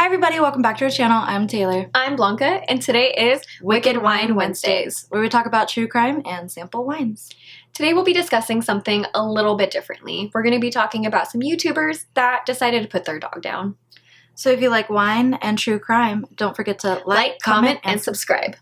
everybody, welcome back to our channel. I'm Taylor. I'm Blanca, and today is Wicked Wine Wednesdays, where we talk about true crime and sample wines. Today we'll be discussing something a little bit differently. We're going to be talking about some YouTubers that decided to put their dog down. So if you like wine and true crime, don't forget to like, comment, and subscribe.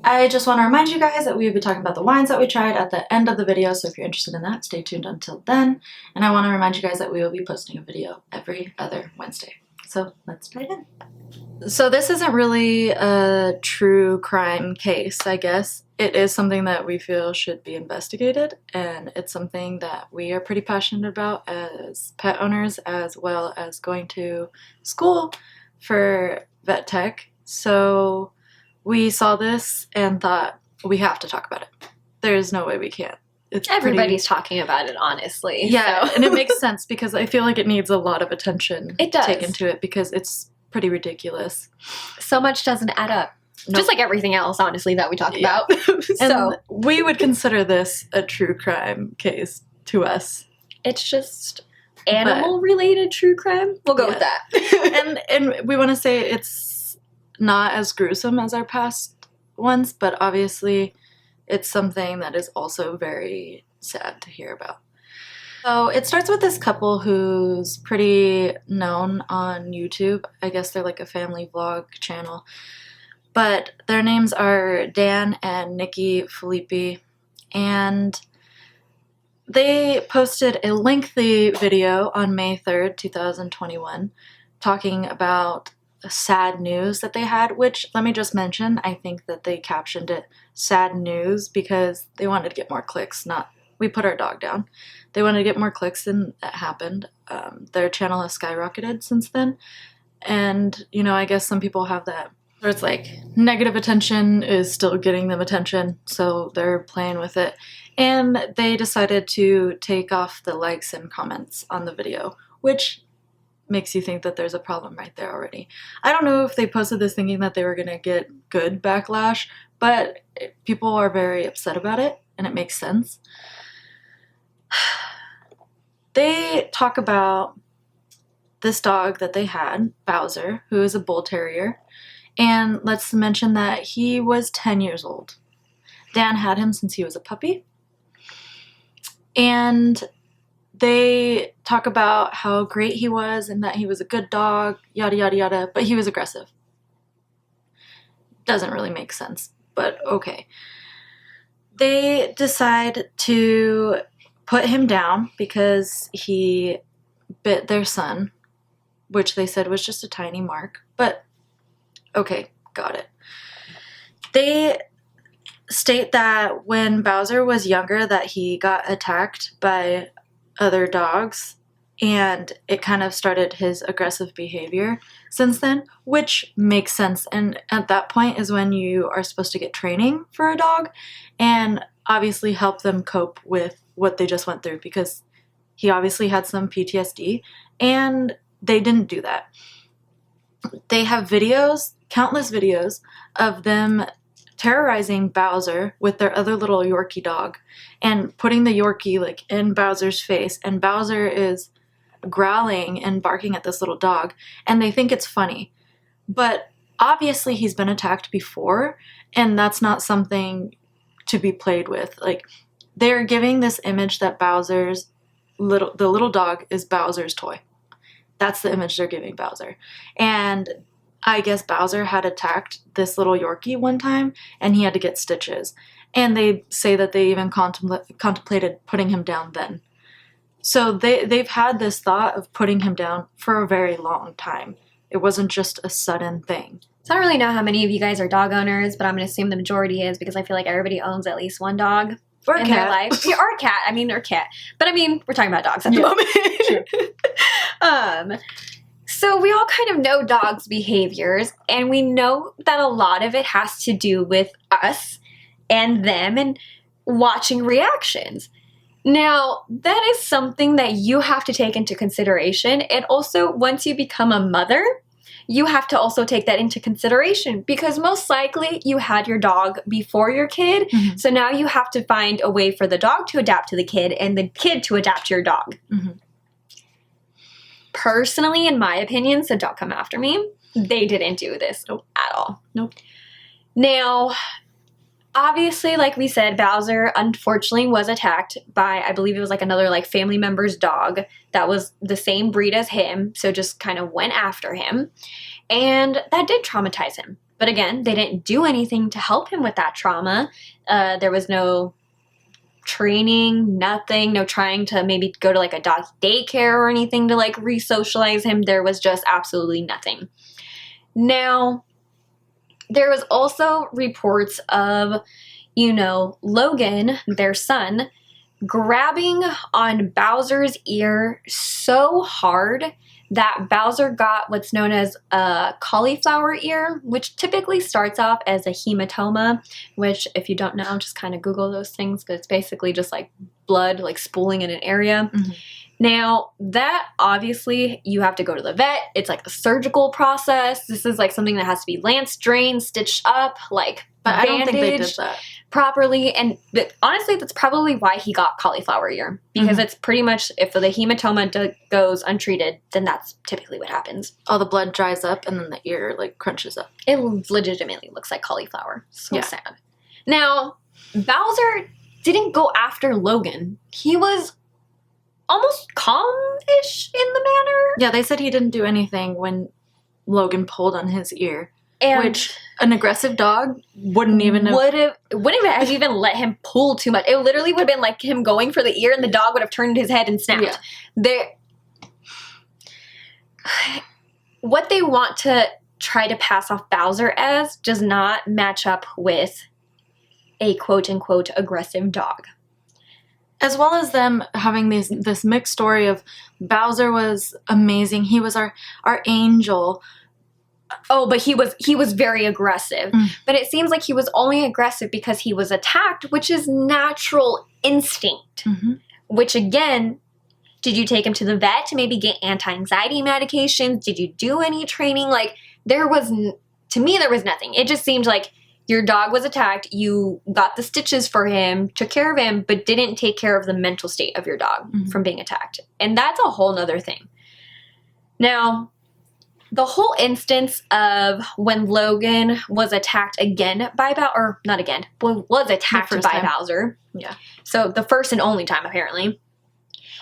I just want to remind you guys that we will be talking about the wines that we tried at the end of the video, so if you're interested in that, stay tuned until then. And I want to remind you guys that we will be posting a video every other Wednesday. So let's dive in. So this isn't really a true crime case, I guess. It is something that we feel should be investigated, and it's something that we are pretty passionate about as pet owners, as well as going to school for vet tech. So we saw this and thought, we have to talk about it. There's no way we can't. Everybody's talking about it, honestly. Yeah, so. And it makes sense because I feel like it needs a lot of attention taken to it because it's pretty ridiculous. So much doesn't add up. Nope. Just like everything else, honestly, that we talk about. So we would consider this a true crime case to us. It's just animal-related true crime. We'll go with that. and we want to say it's not as gruesome as our past ones, but obviously it's something that is also very sad to hear about. So it starts with this couple who's pretty known on YouTube. I guess they're like a family vlog channel. But their names are Dan and Nikki Phillipi. And they posted a lengthy video on May 3rd, 2021, talking about sad news that they had, which, let me just mention, I think that they captioned it sad news because they wanted to get more clicks, not we put our dog down. They wanted to get more clicks than that happened. Their channel has skyrocketed since then. And, you know, I guess some people have that where it's like negative attention is still getting them attention, so they're playing with it. And they decided to take off the likes and comments on the video, which makes you think that there's a problem right there already. I don't know if they posted this thinking that they were going to get good backlash, but people are very upset about it, and it makes sense. They talk about this dog that they had, Bowser, who is a bull terrier, and let's mention that he was 10 years old. Dan had him since he was a puppy, and they talk about how great he was and that he was a good dog, yada, yada, yada, but he was aggressive. Doesn't really make sense, but okay. They decide to put him down because he bit their son, which they said was just a tiny mark, but okay, got it. They state that when Bowser was younger that he got attacked by other dogs, and it kind of started his aggressive behavior since then, which makes sense. And at that point is when you are supposed to get training for a dog and obviously help them cope with what they just went through, because he obviously had some PTSD and they didn't do that. They have videos, countless videos of them terrorizing Bowser with their other little Yorkie dog and putting the Yorkie like in Bowser's face, and Bowser is growling and barking at this little dog, and they think it's funny, but obviously he's been attacked before, and that's not something to be played with. Like, they're giving this image that the little dog is Bowser's toy. That's the image they're giving Bowser. And I guess Bowser had attacked this little Yorkie one time, and he had to get stitches. And they say that they even contemplated putting him down then. So they've had this thought of putting him down for a very long time. It wasn't just a sudden thing. So I don't really know how many of you guys are dog owners, but I'm going to assume the majority is, because I feel like everybody owns at least one dog in their life. Yeah, or a cat. Or cat. But we're talking about dogs at the moment. So we all kind of know dogs' behaviors, and we know that a lot of it has to do with us and them and watching reactions. Now, that is something that you have to take into consideration. And also, once you become a mother, you have to also take that into consideration because most likely you had your dog before your kid. Mm-hmm. So now you have to find a way for the dog to adapt to the kid and the kid to adapt to your dog. Mm-hmm. Personally, in my opinion, so don't come after me, they didn't do this at all. Nope. Now, obviously, like we said, Bowser unfortunately was attacked by, I believe it was like another like family member's dog that was the same breed as him, so just kind of went after him. And that did traumatize him. But again, they didn't do anything to help him with that trauma. There was no training, nothing, no trying to maybe go to like a dog daycare or anything to like re-socialize him. There was just absolutely nothing. Now, there was also reports of, Logan, their son, grabbing on Bowser's ear so hard that Bowser got what's known as a cauliflower ear, which typically starts off as a hematoma, which if you don't know, just kind of Google those things, but it's basically just like blood like spooling in an area. Mm-hmm. Now, that obviously you have to go to the vet. It's like a surgical process. This is like something that has to be lance drained, stitched up, like But I don't think they did bandaged that. properly. And honestly, that's probably why he got cauliflower ear. Because it's pretty much, if the hematoma goes untreated, then that's typically what happens. All the blood dries up and then the ear like crunches up. It legitimately looks like cauliflower. So Yeah. sad. Now, Bowser didn't go after Logan. He was almost calm-ish in the manner. Yeah, they said he didn't do anything when Logan pulled on his ear, And which an aggressive dog wouldn't even have. wouldn't have even let him pull too much. It literally would have been like him going for the ear and the dog would have turned his head and snapped. Yeah. What they want to try to pass off Bowser as does not match up with a quote-unquote aggressive dog. As well as them having this mixed story of Bowser was amazing. He was our angel. Oh, but he was very aggressive. Mm. But it seems like he was only aggressive because he was attacked, which is natural instinct. Mm-hmm. Which again, did you take him to the vet to maybe get anti-anxiety medications? Did you do any training? Like to me, there was nothing. It just seemed like your dog was attacked, you got the stitches for him, took care of him, but didn't take care of the mental state of your dog from being attacked. And that's a whole nother thing. Now, the whole instance of when Logan was attacked again by Bowser, was attacked by time. Bowser. Yeah. So the first and only time, apparently.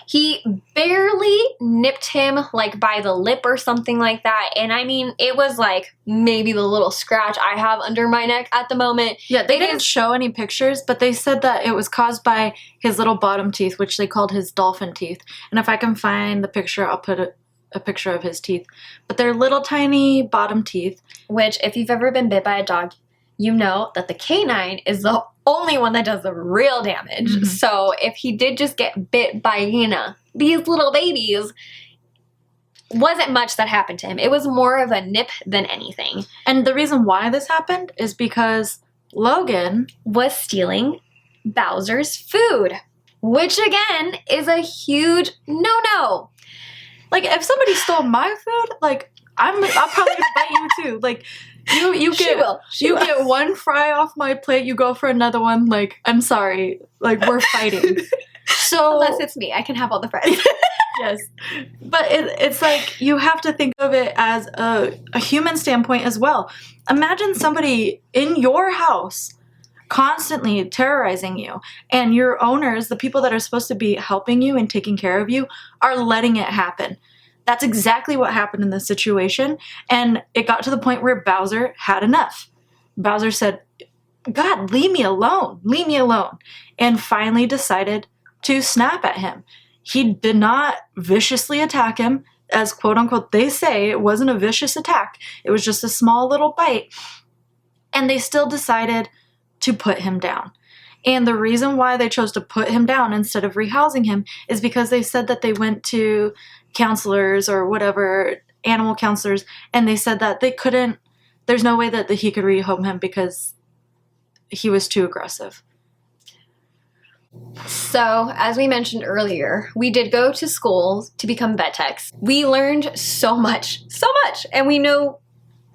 He barely nipped him like by the lip or something like that. And I mean, it was like maybe the little scratch I have under my neck at the moment. Yeah, they didn't show any pictures, but they said that it was caused by his little bottom teeth, which they called his dolphin teeth. And if I can find the picture, I'll put a picture of his teeth. But they're little tiny bottom teeth. Which, if you've ever been bit by a dog, you know that the canine is the only one that does the real damage. Mm-hmm. So if he did just get bit by, these little babies, wasn't much that happened to him. It was more of a nip than anything. And the reason why this happened is because Logan was stealing Bowser's food, which again is a huge no-no. Like, if somebody stole my food, like, I'm probably gonna bite you too. Like, you get one fry off my plate, you go for another one. Like, I'm sorry. Like, we're fighting. So unless it's me, I can have all the fries. Yes, but it's like you have to think of it as a human standpoint as well. Imagine somebody in your house constantly terrorizing you, and your owners, the people that are supposed to be helping you and taking care of you, are letting it happen. That's exactly what happened in this situation, and it got to the point where Bowser had enough. Bowser said, "God, leave me alone, and finally decided to snap at him. He did not viciously attack him, as quote-unquote they say. It wasn't a vicious attack. It was just a small little bite, and they still decided to put him down. And the reason why they chose to put him down instead of rehousing him is because they said that they went to counselors or whatever, animal counselors, and they said that they couldn't, there's no way that he could rehome him because he was too aggressive. So, as we mentioned earlier, we did go to school to become vet techs. We learned so much, and we know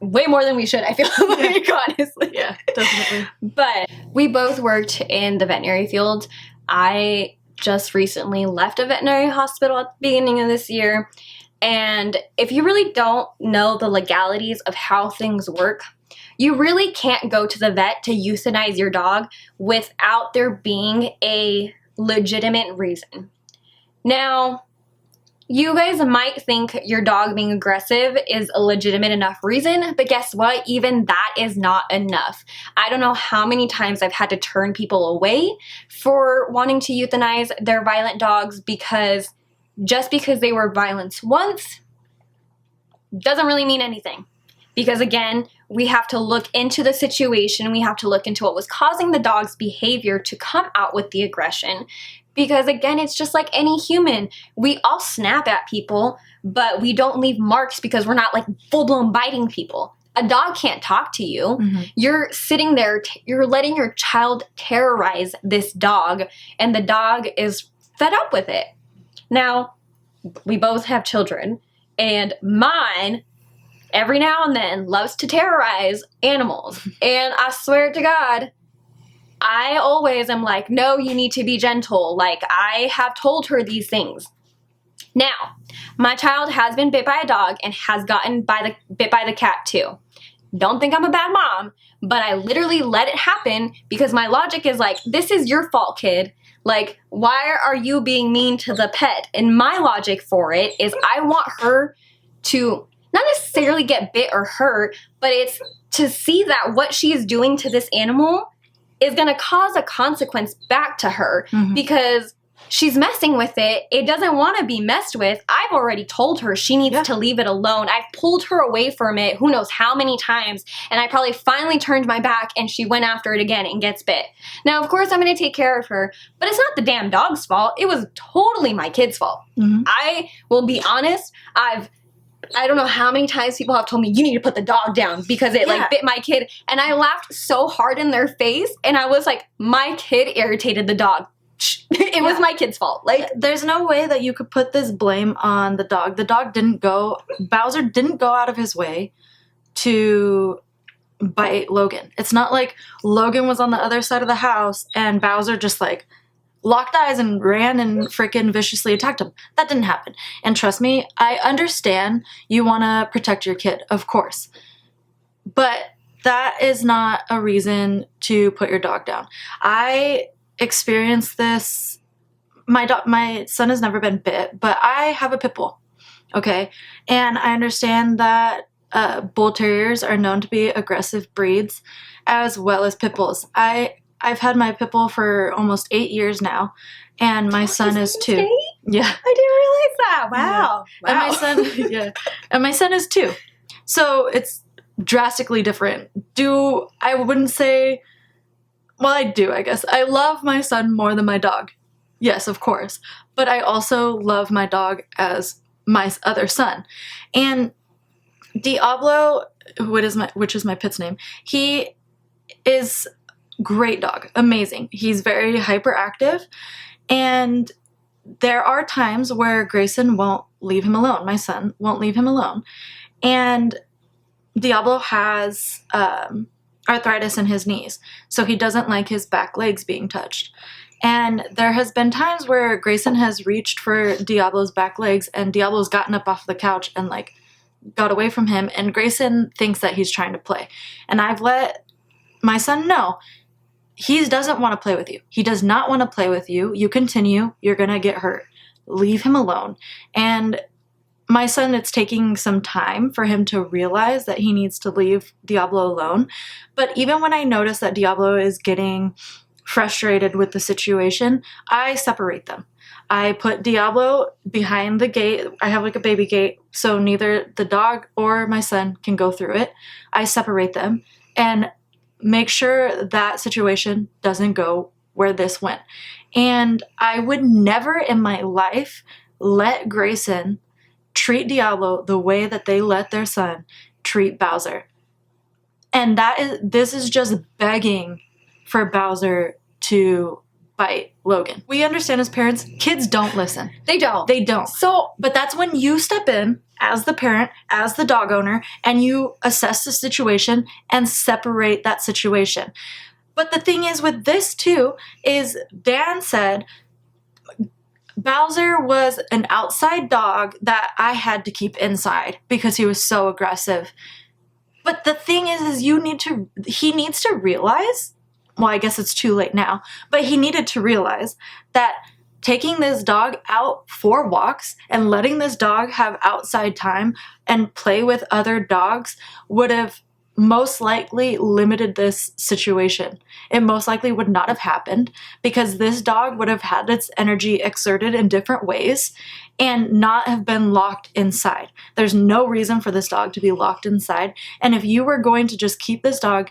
way more than we should, I feel like, honestly. Yeah, definitely. But we both worked in the veterinary field. I just recently left a veterinary hospital at the beginning of this year. And if you really don't know the legalities of how things work, you really can't go to the vet to euthanize your dog without there being a legitimate reason. Now, you guys might think your dog being aggressive is a legitimate enough reason, but guess what? Even that is not enough. I don't know how many times I've had to turn people away for wanting to euthanize their violent dogs because just because they were violent once doesn't really mean anything. Because again, we have to look into the situation. We have to look into what was causing the dog's behavior to come out with the aggression. Because again, it's just like any human. We all snap at people, but we don't leave marks because we're not like full-blown biting people. A dog can't talk to you. Mm-hmm. You're sitting there, you're letting your child terrorize this dog, and the dog is fed up with it. Now, we both have children, and mine, every now and then, loves to terrorize animals. And I swear to God, I always am like, no, you need to be gentle. Like, I have told her these things. Now, my child has been bit by a dog and has gotten bit by the cat too. Don't think I'm a bad mom, but I literally let it happen because my logic is like, this is your fault, kid. Like, why are you being mean to the pet? And my logic for it is I want her to not necessarily get bit or hurt, but it's to see that what she is doing to this animal is going to cause a consequence back to her because she's messing with it. It doesn't want to be messed with. I've already told her she needs to leave it alone. I've pulled her away from it who knows how many times, and I probably finally turned my back and she went after it again and gets bit. Now, of course, I'm going to take care of her, but it's not the damn dog's fault. It was totally my kid's fault. I will be honest, I don't know how many times people have told me, you need to put the dog down because it like bit my kid. And I laughed so hard in their face. And I was like, my kid irritated the dog. It was my kid's fault. Like, there's no way that you could put this blame on the dog. The dog Bowser didn't go out of his way to bite Logan. It's not like Logan was on the other side of the house and Bowser just like locked eyes and ran and freaking viciously attacked him. That didn't happen. And trust me, I understand you want to protect your kid, of course. But that is not a reason to put your dog down. I experienced this. My son has never been bit, but I have a pit bull. Okay? And I understand that bull terriers are known to be aggressive breeds as well as pit bulls. I've had my pit bull for almost 8 years now, and my son is 2. Yeah, I didn't realize that. Wow. And my son is 2. So it's drastically different. I wouldn't say. Well, I do. I guess I love my son more than my dog. Yes, of course, but I also love my dog as my other son, and Diablo, which is my pit's name. He is great dog. Amazing. He's very hyperactive. And there are times where Grayson won't leave him alone. My son won't leave him alone. And Diablo has arthritis in his knees. So he doesn't like his back legs being touched. And there has been times where Grayson has reached for Diablo's back legs and Diablo's gotten up off the couch and like got away from him. And Grayson thinks that he's trying to play. And I've let my son know, he doesn't want to play with you. He does not want to play with you. You continue, you're going to get hurt. Leave him alone. And my son, it's taking some time for him to realize that he needs to leave Diablo alone. But even when I notice that Diablo is getting frustrated with the situation, I separate them. I put Diablo behind the gate. I have like a baby gate, so neither the dog or my son can go through it. I separate them and make sure that situation doesn't go where this went. And I would never in my life let Grayson treat Diablo the way that they let their son treat Bowser. And this is just begging for Bowser to bite Logan. We understand as parents, kids don't listen. They don't. They don't. So, but that's when you step in as the parent, as the dog owner, and you assess the situation and separate that situation. But the thing is with this too, is Dan said Bowser was an outside dog that I had to keep inside because he was so aggressive. But the thing is he needs to realize, well, I guess it's too late now, but he needed to realize that taking this dog out for walks and letting this dog have outside time and play with other dogs would have most likely limited this situation. It most likely would not have happened because this dog would have had its energy exerted in different ways and not have been locked inside. There's no reason for this dog to be locked inside. And if you were going to just keep this dog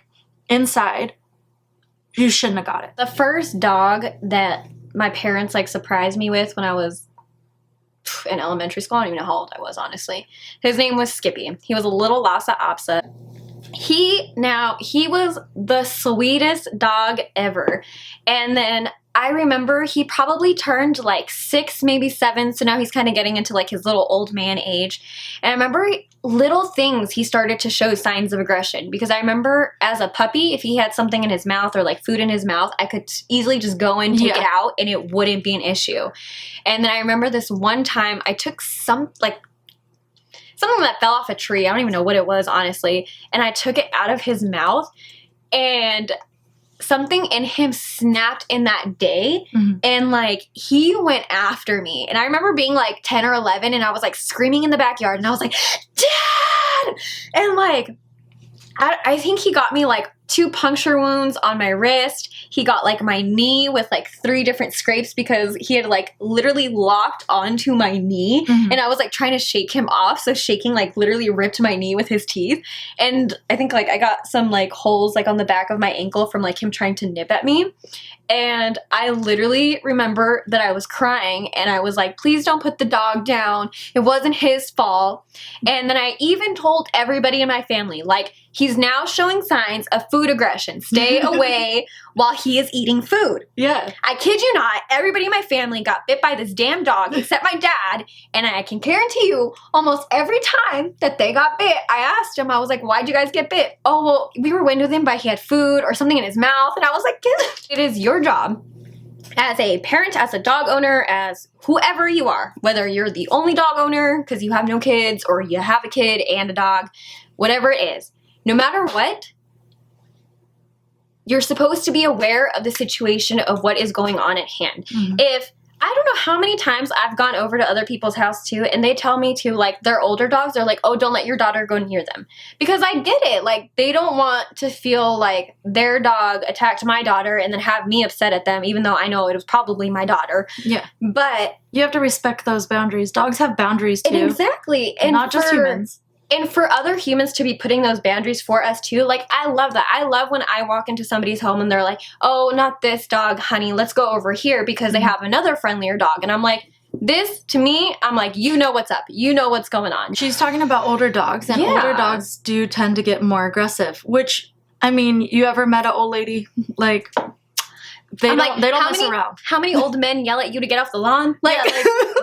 inside, you shouldn't have got it. The first dog that my parents like surprised me with when I was in elementary school, I don't even know how old I was, honestly. His name was Skippy. He was a little Lhasa Apso. He was the sweetest dog ever. And then I remember he probably turned like 6, maybe 7. So now he's kind of getting into like his little old man age. And I remember little things he started to show signs of aggression, because I remember as a puppy, if he had something in his mouth or like food in his mouth, I could easily just go and take it out and it wouldn't be an issue. And then I remember this one time I took something that fell off a tree. I don't even know what it was, honestly. And I took it out of his mouth and something in him snapped in that day. Mm-hmm. And like he went after me. And I remember being like 10 or 11 and I was like screaming in the backyard and I was like, Dad! And like, I think he got me like 2 puncture wounds on my wrist. He got like my knee with like 3 different scrapes because he had like literally locked onto my knee. Mm-hmm. And I was like trying to shake him off. So shaking like literally ripped my knee with his teeth. And I think like I got some like holes like on the back of my ankle from like him trying to nip at me. And I literally remember that I was crying and I was like, please don't put the dog down. It wasn't his fault. And then I even told everybody in my family, like, he's now showing signs of food aggression. Stay away while he is eating food. Yeah. I kid you not, everybody in my family got bit by this damn dog except my dad. And I can guarantee you, almost every time that they got bit, I asked him, I was like, why'd you guys get bit? Oh, well, we were with him, but he had food or something in his mouth. And I was like, it is your job as a parent, as a dog owner, as whoever you are, whether you're the only dog owner because you have no kids or you have a kid and a dog, whatever it is, no matter what, you're supposed to be aware of the situation of what is going on at hand. Mm-hmm. If I don't know how many times I've gone over to other people's house too, and they tell me to, like, their older dogs, they're like, oh, don't let your daughter go near them. Because I get it. Like, they don't want to feel like their dog attacked my daughter and then have me upset at them, even though I know it was probably my daughter. Yeah. But you have to respect those boundaries. Dogs have boundaries too. Exactly. And not just humans. And for other humans to be putting those boundaries for us too, like, I love that. I love when I walk into somebody's home and they're like, oh, not this dog, honey, let's go over here because they have another friendlier dog. And I'm like, this, to me, I'm like, you know what's up. You know what's going on. She's talking about older dogs, and older dogs do tend to get more aggressive, which, I mean, you ever met an old lady, like... They don't mess around. How many old men yell at you to get off the lawn? Like,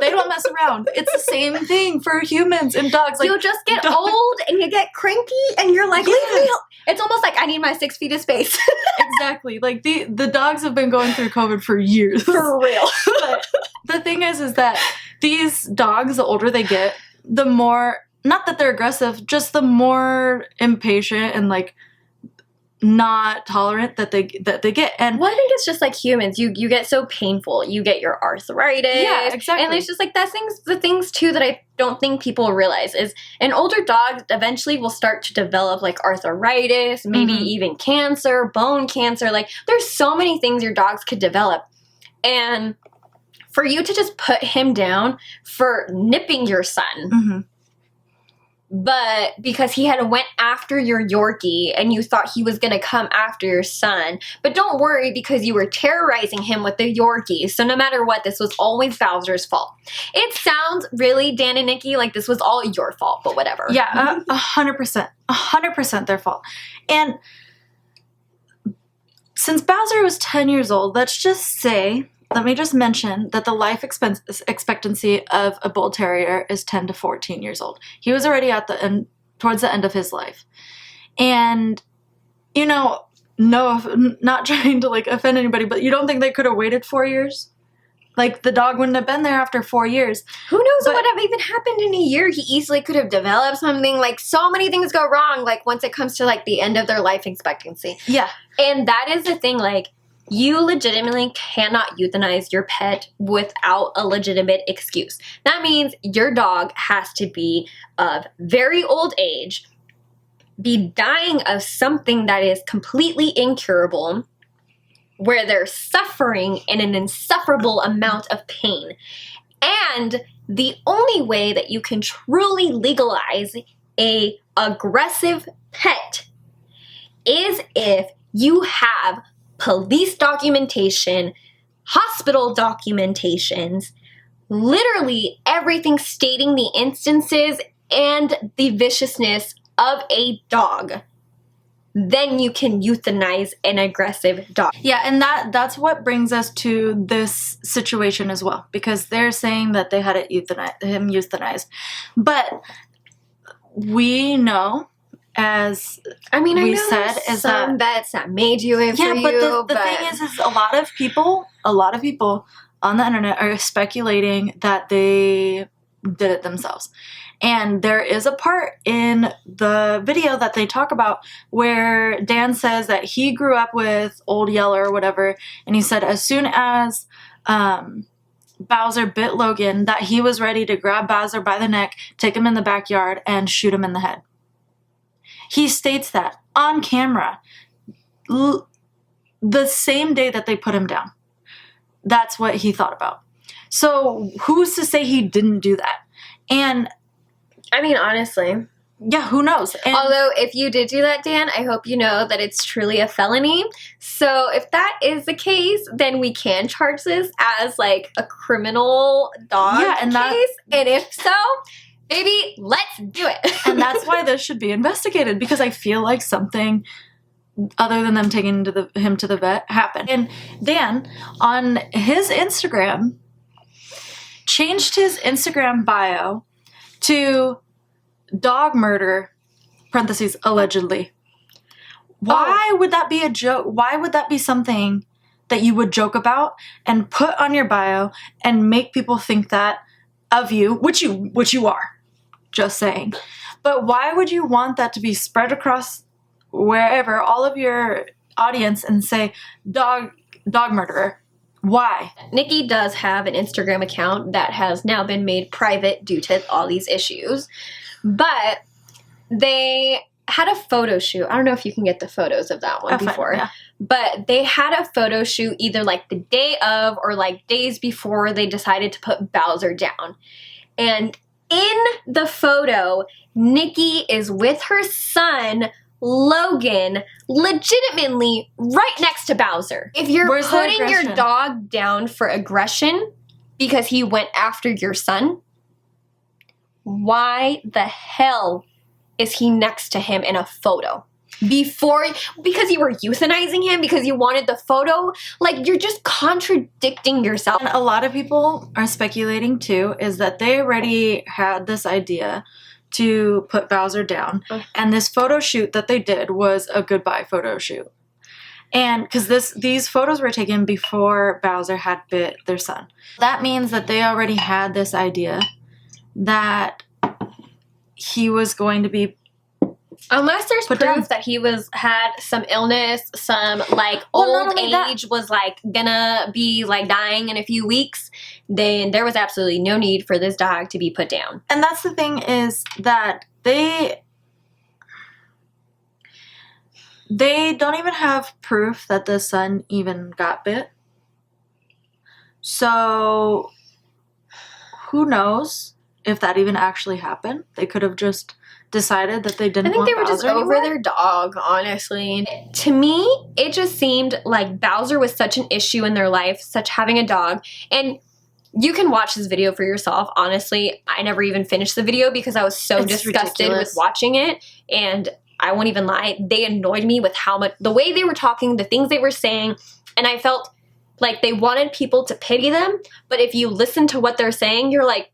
they don't mess around. It's the same thing for humans and dogs. Like, you'll just get old and you get cranky and you're like, leave me alone. It's almost like I need my 6 feet of space. Exactly. Like the dogs have been going through COVID for years. For real. But the thing is that these dogs, the older they get, the more, not that they're aggressive, just the more impatient and like not tolerant that they get. And well, I think it's just like humans. You get so painful. You get your arthritis. Yeah, exactly. And it's just like the things too that I don't think people realize is an older dog eventually will start to develop like arthritis, maybe even cancer, bone cancer. Like, there's so many things your dogs could develop. And for you to just put him down for nipping your son, but because he had went after your Yorkie and you thought he was going to come after your son. But don't worry, because you were terrorizing him with the Yorkie. So no matter what, this was always Bowser's fault. It sounds really, Dan and Nikki, like this was all your fault, but whatever. Yeah, 100%. 100% their fault. And since Bowser was 10 years old, let me just mention that the life expectancy of a bull terrier is 10 to 14 years old. He was already at the end, towards the end of his life. And, you know, no, not trying to like offend anybody, but you don't think they could have waited 4 years? Like, the dog wouldn't have been there after 4 years. Who knows what would have even happened in a year? He easily could have developed something. Like, so many things go wrong, like, once it comes to, like, the end of their life expectancy. Yeah. And that is the thing, like, you legitimately cannot euthanize your pet without a legitimate excuse. That means your dog has to be of very old age, be dying of something that is completely incurable, where they're suffering in an insufferable amount of pain. And the only way that you can truly legalize a aggressive pet is if you have police documentation, hospital documentations, literally everything stating the instances and the viciousness of a dog. Then you can euthanize an aggressive dog. Yeah, and that's what brings us to this situation as well, because they're saying that they had him euthanized. But we know, as I know said, is some vets that made you it for you. But the thing is a lot of people on the internet are speculating that they did it themselves. And there is a part in the video that they talk about where Dan says that he grew up with Old Yeller or whatever, and he said as soon as Bowser bit Logan that he was ready to grab Bowser by the neck, take him in the backyard, and shoot him in the head. He states that on camera the same day that they put him down. That's what he thought about. So who's to say he didn't do that? And I mean, honestly. Yeah, who knows? And although, if you did do that, Dan, I hope you know that it's truly a felony. So if that is the case, then we can charge this as, like, a criminal dog case. And if so, baby, let's do it. And that's why this should be investigated, because I feel like something other than them taking him to the vet happened. And Dan, on his Instagram, changed his Instagram bio to dog murder, parentheses, allegedly. Why would that be a joke? Why would that be something that you would joke about and put on your bio and make people think that of you, which you are, just saying. But why would you want that to be spread across wherever, all of your audience, and say dog murderer? Why? Nikki does have an Instagram account that has now been made private due to all these issues. But they had a photo shoot. I don't know if you can get the photos of that one before. Yeah. But they had a photo shoot either like the day of or like days before they decided to put Bowser down. And in the photo, Nikki is with her son, Logan, legitimately right next to Bowser. If you're putting your dog down for aggression because he went after your son, why the hell is he next to him in a photo? Because you were euthanizing him, because you wanted the photo? Like, you're just contradicting yourself. And a lot of people are speculating too, is that they already had this idea to put Bowser down. And this photo shoot that they did was a goodbye photo shoot. And because these photos were taken before Bowser had bit their son. That means that they already had this idea that he was going to be unless there's proof that he had some illness, some like old age, was like gonna be like dying in a few weeks, then there was absolutely no need for this dog to be put down. And that's the thing, is that they don't even have proof that the son even got bit. So who knows if that even actually happened? They could have just decided that they didn't want Bowser. I think they were just over their dog, honestly. To me, it just seemed like Bowser was such an issue in their life, such having a dog. And you can watch this video for yourself. Honestly, I never even finished the video because I was so disgusted with watching it. And I won't even lie, they annoyed me with how much, the way they were talking, the things they were saying, and I felt like they wanted people to pity them, but if you listen to what they're saying, you're like,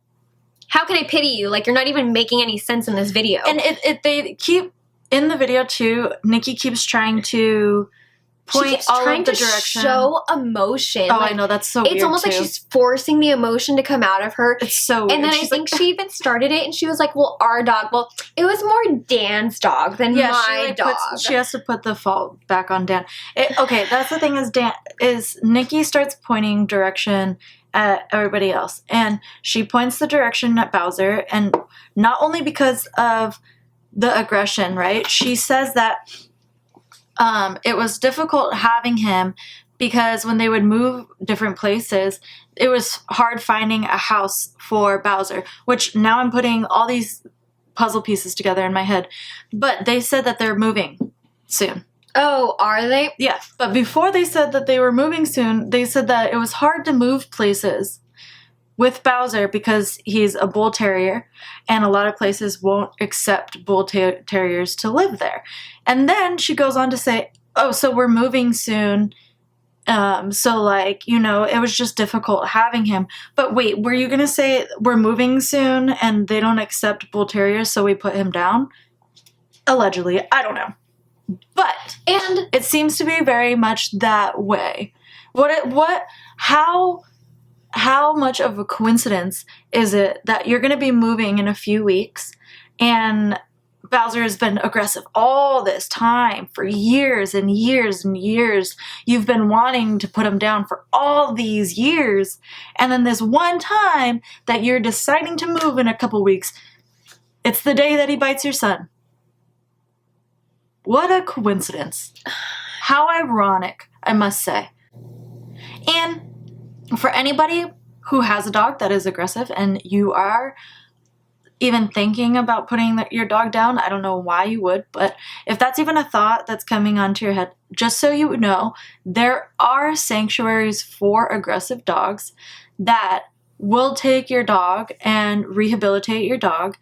how can I pity you? Like, you're not even making any sense in this video. And they keep, in the video too, Nikki keeps trying to point all of the direction. Show emotion. Oh, like, I know, that's so weird. It's almost like she's forcing the emotion to come out of her. It's so weird. And then I think she even started it, and she was like, well, our dog, well, it was more Dan's dog than my dog. She has to put the fault back on Dan. Okay, that's the thing is Nikki starts pointing direction at everybody else. And she points the direction at Bowser, and not only because of the aggression, right? She says that it was difficult having him because when they would move different places, it was hard finding a house for Bowser, which now I'm putting all these puzzle pieces together in my head. But they said that they're moving soon. Oh, are they? Yeah, but before they said that they were moving soon, they said that it was hard to move places with Bowser because he's a bull terrier, and a lot of places won't accept bull terriers to live there. And then she goes on to say, oh, so we're moving soon. So, like, you know, it was just difficult having him. But wait, were you going to say we're moving soon and they don't accept bull terriers, so we put him down? Allegedly. I don't know. But and it seems to be very much that way. How much of a coincidence is it that you're going to be moving in a few weeks and Bowser has been aggressive all this time for years and years and years. You've been wanting to put him down for all these years. And then this one time that you're deciding to move in a couple weeks, it's the day that he bites your son. What a coincidence. How ironic, I must say. And for anybody who has a dog that is aggressive and you are even thinking about putting your dog down, I don't know why you would, but if that's even a thought that's coming onto your head, just so you know, there are sanctuaries for aggressive dogs that will take your dog and rehabilitate your dog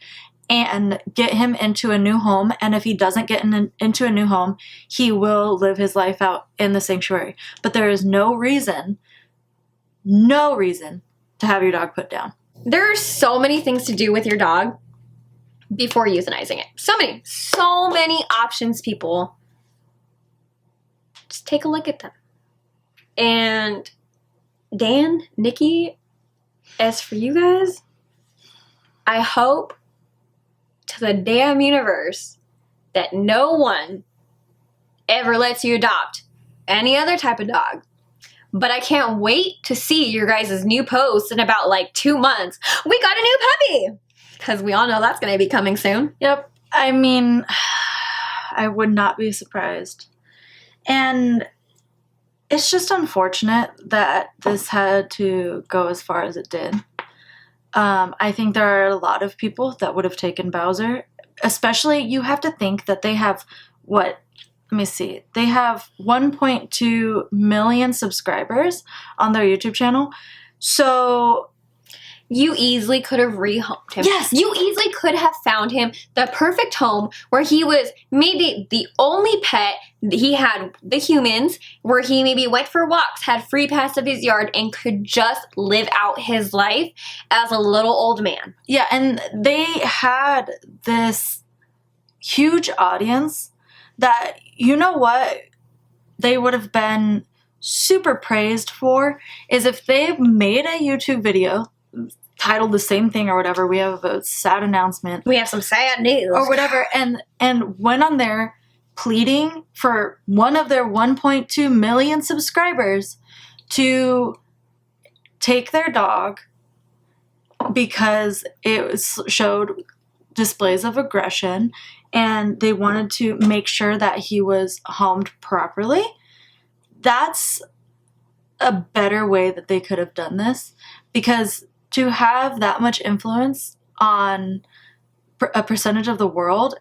and get him into a new home. And if he doesn't get into a new home, he will live his life out in the sanctuary. But there is no reason to have your dog put down. There are so many things to do with your dog before euthanizing it. So many options, people. Just take a look at them. And Dan, Nikki, as for you guys, I hope to the damn universe that no one ever lets you adopt any other type of dog. But I can't wait to see your guys' new post in about like 2 months. We got a new puppy! Because we all know that's going to be coming soon. Yep. I mean, I would not be surprised. And it's just unfortunate that this had to go as far as it did. I think there are a lot of people that would have taken Bowser. Especially, you have to think that they have, what? Let me see. They have 1.2 million subscribers on their YouTube channel. So you easily could have rehomed him. Yes. You easily could have found him the perfect home where he was maybe the only pet. He had the humans, where he maybe went for walks, had free pass of his yard, and could just live out his life as a little old man. Yeah, and they had this huge audience that, you know what, they would have been super praised for is if they made a YouTube video titled the same thing or whatever. We have a sad announcement. We have some sad news. Or whatever. And went on there pleading for one of their 1.2 million subscribers to take their dog because it showed displays of aggression and they wanted to make sure that he was homed properly. That's a better way that they could have done this, because to have that much influence on a percentage of the world,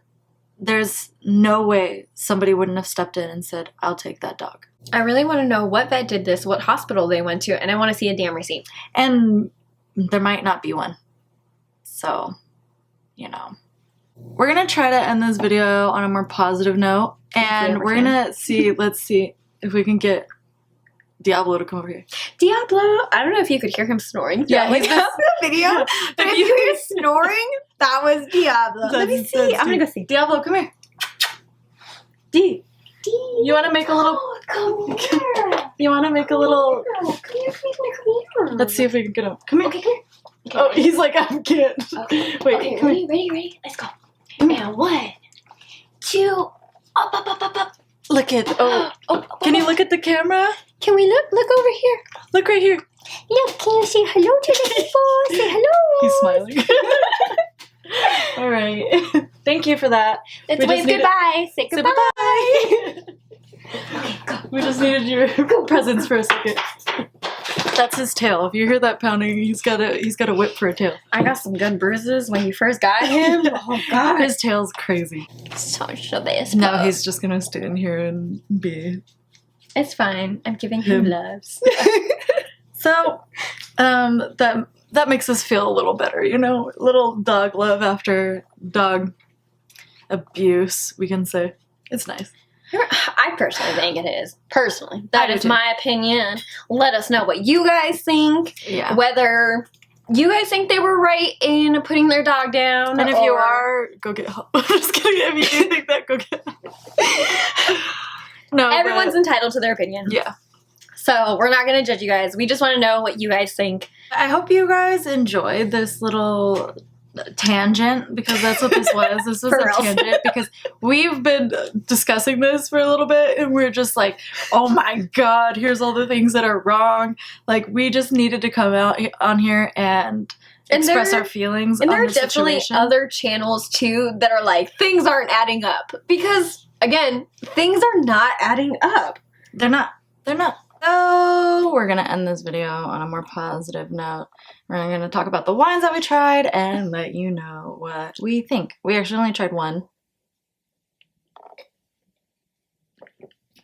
there's no way somebody wouldn't have stepped in and said, I'll take that dog. I really want to know what vet did this, what hospital they went to, and I want to see a damn receipt. And there might not be one. So, you know. we're gonna try to end this video on a more positive note, and we're gonna see. Let's see if we can get Diablo to come over here. Diablo, I don't know if you could hear him snoring. Yeah, like the video. But if you hear snoring, that was Diablo. Let me see. I'm gonna go see. Diablo, come here. D. You want to make a little? Come here. You want to make a little? Come here. Come here. Let's see if we can get him. Come here. Okay, come here. Okay, Oh, he's like, I can't. Okay. Wait, Okay, come here. ready? Let's go. And 1, 2, up. Look at. Oh, can you look at the camera? Can we look? Look over here. Look right here. Look, can you say hello to the people? Say hello. He's smiling. All right. Thank you for that. Let's wave goodbye. Say goodbye. Bye. Okay, go. We just needed your presence for a second. That's his tail. If you hear that pounding, he's got a whip for a tail. I got some good bruises when you first got him. Oh God, his tail's crazy. So this. No, he's just gonna stand here and be. It's fine. I'm giving him loves. So, that makes us feel a little better, you know, little dog love after dog abuse. We can say it's nice. I personally think it is. Personally, that is too. my opinion. Let us know what you guys think. Yeah. Whether you guys think they were right in putting their dog down, and if you are, go get help. I'm just kidding. If you do think that, go get help. No, everyone's entitled to their opinion. Yeah. So we're not going to judge you guys. We just want to know what you guys think. I hope you guys enjoyed this little tangent, because that's what this was. This was a tangent because we've been discussing this for a little bit, and we're just like, oh my God, here's all the things that are wrong. Like, we just needed to come out on here and express our feelings. And there on are the definitely situation. other channels too that are like, things aren't adding up. Because, again, things are not adding up. They're not. So we're going to end this video on a more positive note. We're going to talk about the wines that we tried and let you know what we think. We actually only tried one.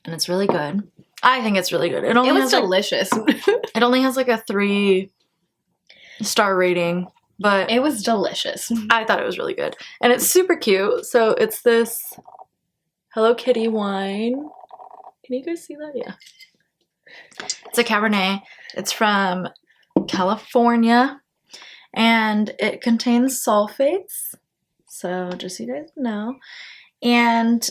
And it's really good. I think it's really good. It was delicious. It only has like a 3-star rating, but it was delicious. I thought it was really good. And it's super cute. So it's this Hello Kitty wine. Can you guys see that? Yeah. It's a Cabernet. It's from California, and it contains sulfates. So just so you guys know. And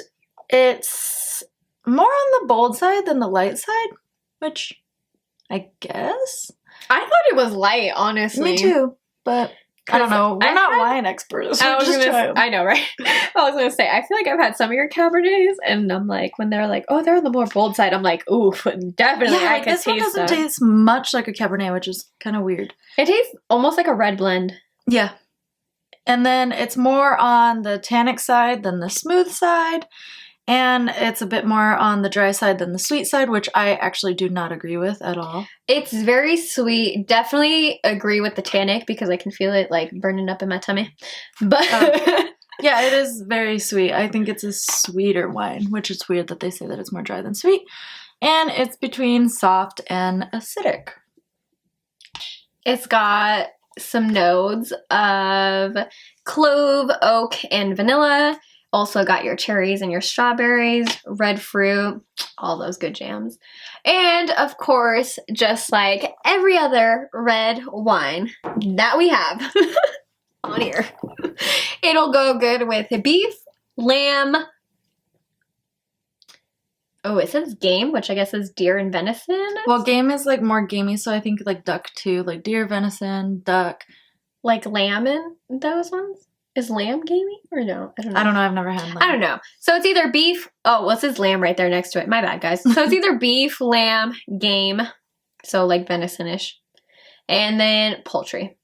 it's more on the bold side than the light side, which I guess. I thought it was light, honestly. Me too, but I don't know. We're not wine experts. I know, right? I was going to say, I feel like I've had some of your Cabernets, and I'm like, when they're like, oh, they're on the more bold side, I'm like, ooh, definitely I could taste this one doesn't taste much like a Cabernet, which is kind of weird. It tastes almost like a red blend. Yeah. And then it's more on the tannic side than the smooth side, and it's a bit more on the dry side than the sweet side, which I actually do not agree with at all. It's very sweet. Definitely agree with the tannic because I can feel it like burning up in my tummy. But yeah, it is very sweet. I think it's a sweeter wine, which is weird that they say that it's more dry than sweet. And it's between soft and acidic. It's got some notes of clove, oak, and vanilla. Also got your cherries and your strawberries, red fruit, all those good jams. And of course, just like every other red wine that we have on here, it'll go good with beef, lamb. Oh, it says game, which I guess is deer and venison. Well, game is like more gamey, so I think like duck too, like deer, venison, duck. Like lamb in those ones? Is lamb gamey or no? I don't know. I've never had lamb. I don't know. So it's either beef. Oh, what's his lamb right there next to it? My bad, guys. So it's either beef, lamb, game. So like venison-ish. And then poultry.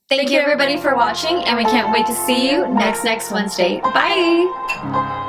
Thank you everybody for watching, and we can't wait to see you next Wednesday. Bye!